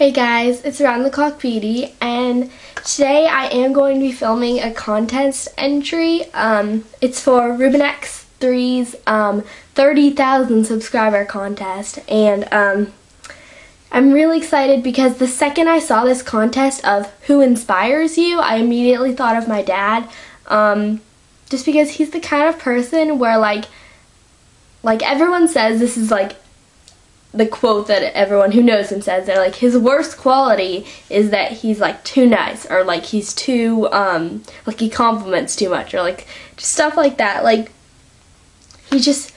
Hey guys, it's Around the Clock Beauty, and today I am going to be filming a contest entry. It's for Rubenesquex3's 30,000 subscriber contest, and I'm really excited because the second I saw this contest of who inspires you, I immediately thought of my dad, just because he's the kind of person where like everyone says this is like the quote that everyone who knows him says. They're like, his worst quality is that he's like too nice, or like he's too like he compliments too much, or like just stuff like that. Like he's just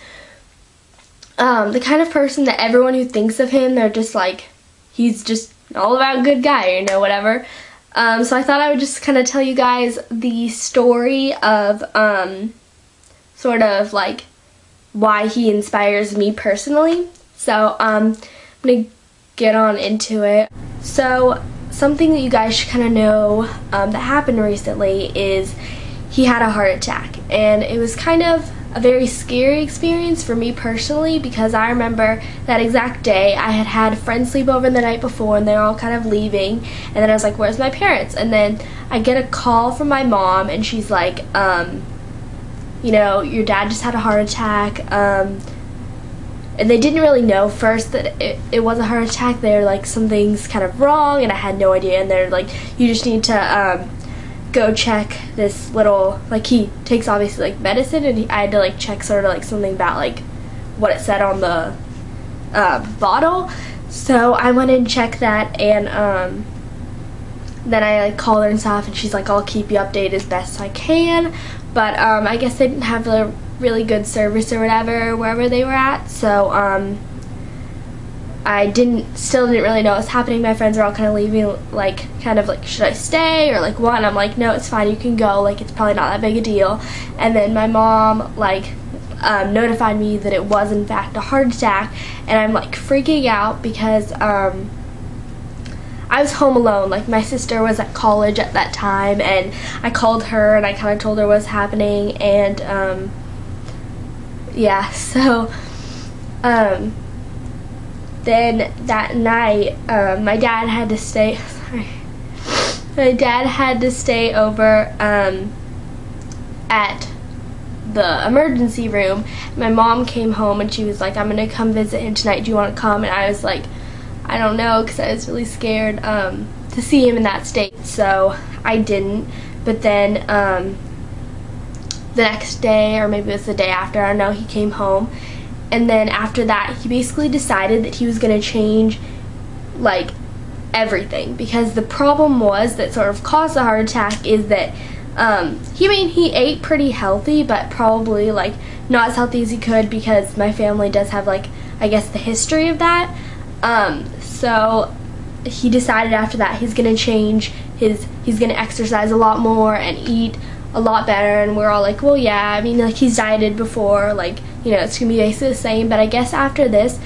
the kind of person that everyone who thinks of him, they're just like, he's just all about good guy, you know, whatever. So I thought I would just kind of tell you guys the story of sort of like why he inspires me personally. So I'm going to get on into it. So something that you guys should kind of know that happened recently is he had a heart attack, and it was kind of a very scary experience for me personally, because I remember that exact day I had had friends sleep over the night before, and they were all kind of leaving, and then I was like, where's my parents? And then I get a call from my mom, and she's like, you know, your dad just had a heart attack, and they didn't really know first that it was a heart attack. They were like, something's kind of wrong, and I had no idea, and they're like, you just need to go check this little, like, he takes obviously like medicine, and I had to like check sort of like something about like what it said on the bottle. So I went and checked that, and then I like called her and stuff, and she's like, I'll keep you updated as best I can. But I guess they didn't have the really good service or whatever wherever they were at, so I still didn't really know what was happening. My friends were all kind of leaving, like, kind of like, should I stay or like what? And I'm like, no, it's fine, you can go, like, it's probably not that big a deal. And then my mom like notified me that it was in fact a heart attack, and I'm like freaking out because I was home alone. Like, my sister was at college at that time, and I called her and I kind of told her what was happening, and yeah, so then that night my dad had to stay over at the emergency room. My mom came home and she was like, I'm gonna come visit him tonight, do you want to come? And I was like, I don't know, because I was really scared to see him in that state, so I didn't. But then the next day, or maybe it was the day after, I don't know, he came home, and then after that he basically decided that he was going to change like everything, because the problem was that sort of caused the heart attack is that he ate pretty healthy, but probably like not as healthy as he could, because my family does have like, I guess, the history of that. So he decided after that he's going to change he's going to exercise a lot more and eat a lot better, and we're all like, well, yeah, I mean, like, he's dieted before, like, you know, it's gonna be basically the same. But I guess after this,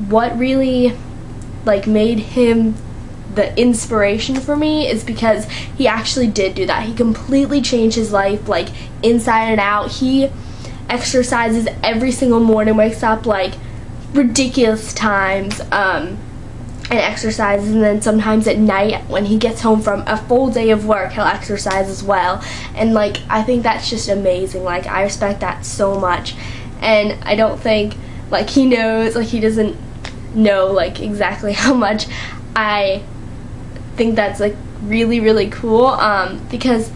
what really like made him the inspiration for me is because he actually did do that. He completely changed his life, like, inside and out. He exercises every single morning, wakes up like ridiculous times, and exercises, and then sometimes at night when he gets home from a full day of work, he'll exercise as well. And like, I think that's just amazing. Like, I respect that so much, and I don't think like he knows, like, he doesn't know like exactly how much I think that's like really, really cool, because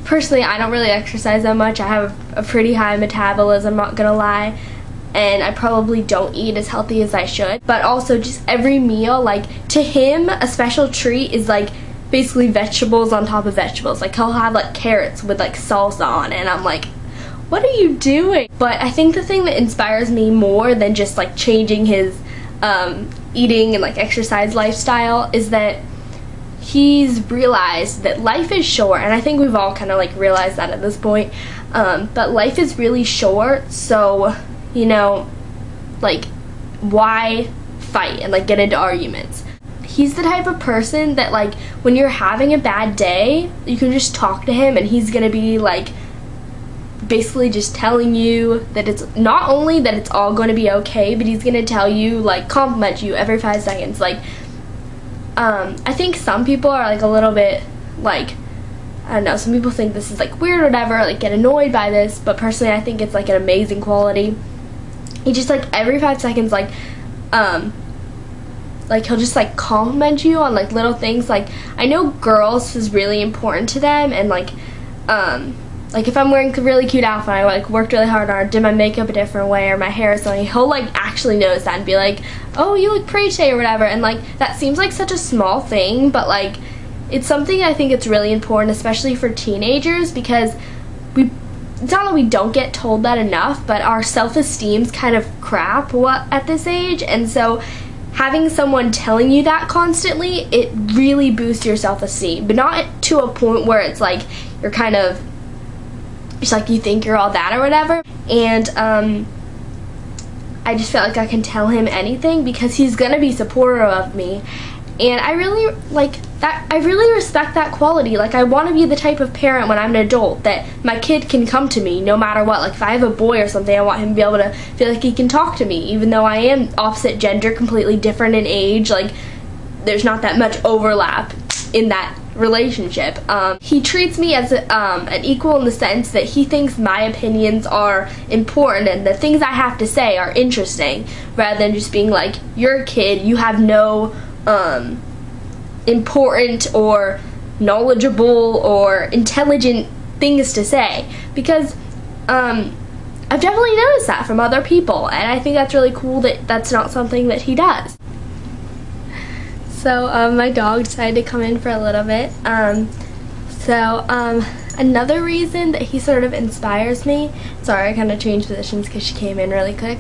personally I don't really exercise that much. I have a pretty high metabolism, not gonna lie, and I probably don't eat as healthy as I should. But also, just every meal, like, to him, a special treat is like basically vegetables on top of vegetables. Like, he'll have like carrots with like salsa on, and I'm like, what are you doing? But I think the thing that inspires me more than just like changing his eating and like exercise lifestyle is that he's realized that life is short, and I think we've all kind of like realized that at this point, but life is really short, so, you know, like, why fight and like get into arguments? He's the type of person that, like, when you're having a bad day, you can just talk to him, and he's gonna be like basically just telling you that it's not only that it's all going to be okay, but he's gonna tell you, like, compliment you every 5 seconds, like, I think some people are like a little bit like, I don't know, some people think this is like weird or whatever, like get annoyed by this, but personally I think it's like an amazing quality. He just like every 5 seconds like he'll just like compliment you on like little things. Like I know girls is really important to them, and like if I'm wearing a really cute outfit, I like worked really hard on it, did my makeup a different way, or my hair is something, he'll like actually notice that and be like, oh, you look pretty today or whatever. And like that seems like such a small thing, but like it's something I think it's really important, especially for teenagers, because it's not that we don't get told that enough, but our self-esteem's kind of crap at this age, and so having someone telling you that constantly, it really boosts your self-esteem, but not to a point where it's like you're kind of just like you think you're all that or whatever. And I just felt like I can tell him anything because he's gonna be supportive of me, and I really like that. I really respect that quality. Like I want to be the type of parent when I'm an adult that my kid can come to me no matter what. Like if I have a boy or something, I want him to be able to feel like he can talk to me, even though I am opposite gender, completely different in age. Like there's not that much overlap in that relationship. He treats me as an equal in the sense that he thinks my opinions are important and the things I have to say are interesting, rather than just being like, you're a kid, you have no important or knowledgeable or intelligent things to say. Because I've definitely noticed that from other people, and I think that's really cool that that's not something that he does. So my dog decided to come in for a little bit. Another reason that he sort of inspires me, sorry I kind of changed positions because she came in really quick,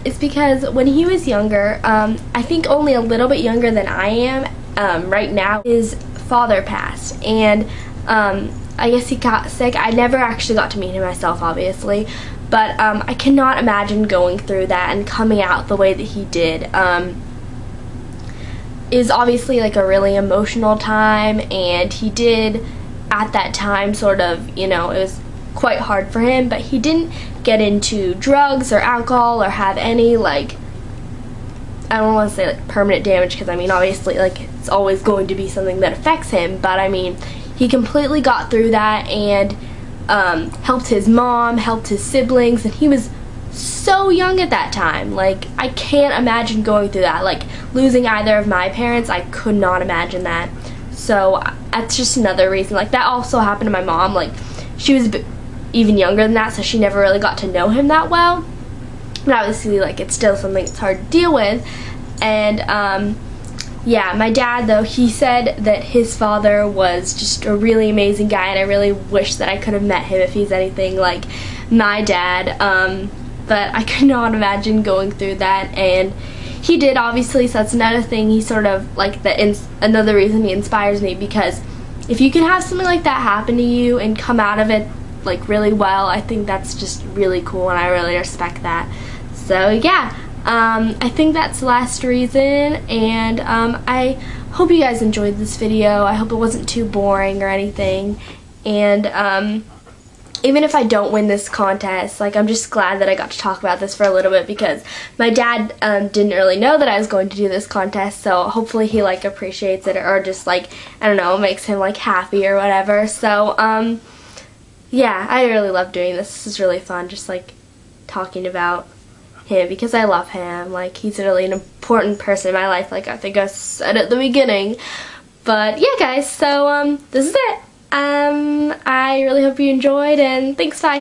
is because when he was younger, I think only a little bit younger than I am right now, his father passed, and I guess he got sick. I never actually got to meet him myself, obviously, but I cannot imagine going through that and coming out the way that he did. Is obviously like a really emotional time, and he did at that time sort of, you know, it was quite hard for him, but he didn't get into drugs or alcohol or have any like, I don't want to say like permanent damage, because I mean obviously like it's always going to be something that affects him, but I mean he completely got through that and helped his mom, helped his siblings, and he was so young at that time. Like I can't imagine going through that, like losing either of my parents. I could not imagine that. So that's just another reason. Like that also happened to my mom. Like she was even younger than that, so she never really got to know him that well, but obviously like it's still something that's hard to deal with. And yeah, my dad though, he said that his father was just a really amazing guy, and I really wish that I could have met him if he's anything like my dad. But I could not imagine going through that, and he did, obviously, so that's another thing. He sort of, like, another reason he inspires me, because if you can have something like that happen to you and come out of it, like, really well, I think that's just really cool, and I really respect that. So, yeah, I think that's the last reason, and I hope you guys enjoyed this video. I hope it wasn't too boring or anything, and, even if I don't win this contest, like I'm just glad that I got to talk about this for a little bit, because my dad didn't really know that I was going to do this contest, so hopefully he like appreciates it, or just like, I don't know, makes him like happy or whatever. So yeah, I really love doing this. This is really fun, just like talking about him, because I love him. Like he's really an important person in my life, like I think I said at the beginning. But yeah guys, so this is it. I really hope you enjoyed, and thanks, bye.